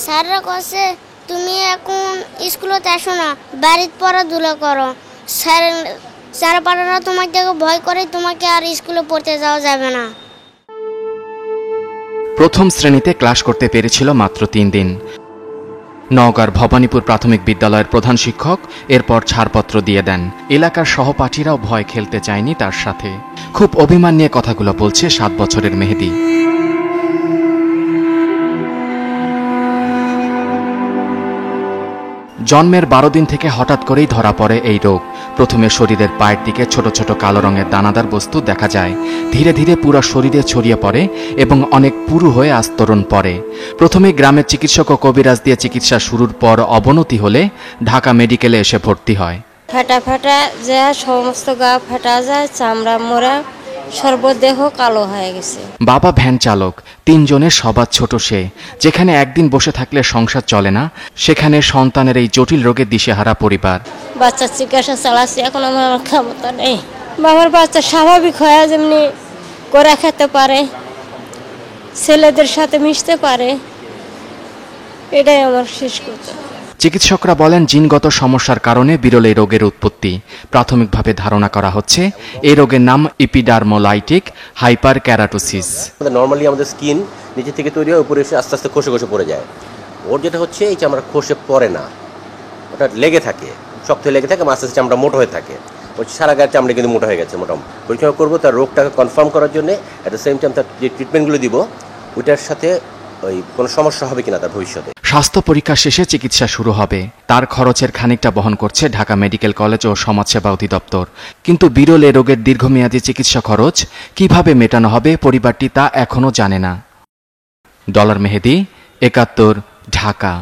স্যাররা কাছে তুমি এখন স্কুলে আসো না, বাড়িতে পড়াধুলা করো। স্যার পাড়ারা তোমাকে ভয় করে, তোমাকে আর স্কুলে পড়তে যাওয়া যাবে না। প্রথম শ্রেণীতে ক্লাস করতে পেরেছিল মাত্র 3 দিন। নওগাঁর ভবানীপুর প্রাথমিক বিদ্যালয়ের প্রধান শিক্ষক এরপর ছাড়পত্র দিয়ে দেন। এলাকার সহপাঠীরাও ভয় খেলতে চায়নি তার সাথে। খুব অভিমান নিয়ে কথাগুলো বলছে 7 বছরের মেহেদী। জন্মের 12 দিন থেকে হঠাৎ করেই ধরা পড়ে এই রোগ। প্রথমে শরীরের পায়ের দিকে ছোট ছোট কালো রঙের দানাদার বস্তু দেখা যায়। ধীরে ধীরে পুরো শরীরে ছড়িয়ে পড়ে এবং অনেক পুরু হয়ে আস্তরণ পড়ে। প্রথমে গ্রামের চিকিৎসক ও কবিরাজ দিয়ে চিকিৎসা শুরুর পর অবনতি হলে ঢাকা মেডিকেলে এসে ভর্তি হয়। ফাটা ফাটা যায়, সমস্ত গা ফাটা যায়, চামড়া মোড়া, সর্বদেহ কালো হয়ে গেছে। বাবা ভ্যান চালক, 3 জনের সবার ছোট সে। যেখানে একদিন বসে থাকলে সংসার চলে না, সেখানে সন্তানের এই জটিল রোগে দিশেহারা পরিবার। বাচ্চার চিকিৎসা চালাচ্ছি, এখন আমার ক্ষমতা নেই। বাবার বাচ্চা স্বাভাবিক হয়ে যেমনি করে খেতে পারে, ছেলেদের সাথে মিশতে পারে, এটাই আমার শেষ কথা। চিকিৎসকরা বলেন জিনগত সমস্যার কারণে বিরল এই রোগের উৎপত্তি। প্রাথমিকভাবে ধারণা করা হচ্ছে এই রোগের নাম এপিডার্মোলাইটিক হাইপারকেরাটোসিস। নর্মালি আমাদের স্কিন নিচে থেকে তৈরি হয়, উপরে এসে আস্তে আস্তে খসে খসে পড়ে যায়। ওর যেটা হচ্ছে এই চামড়া খসে পড়ে না, ওটা লেগে থাকে, শক্ত হয়ে লেগে থাকে, আস্তে আস্তে চামড়া মোটা হয়ে থাকে। ওই সারা গায়ের চামড়া কিন্তু মোটা হয়ে গেছে। মোটামুটি পরীক্ষা করবো তার রোগটাকে কনফার্ম করার জন্য। অ্যাট দ্য সেম টাইম তার যে ট্রিটমেন্টগুলো দিব, ওইটার সাথে ওই কোনো সমস্যা হবে কিনা তার ভবিষ্যতে। স্বাস্থ্য পরীক্ষা শেষে চিকিৎসা শুরু হবে। তার খরচের খানিকটা বহন করছে ঢাকা মেডিকেল কলেজ ও সমাজসেবা অধিদপ্তর। কিন্তু বিরল এ রোগের দীর্ঘমেয়াদী চিকিৎসা খরচ কিভাবে মেটানো হবে পরিবারটি তা এখনও জানে না। ডলার মেহেদী, ৭১, ঢাকা।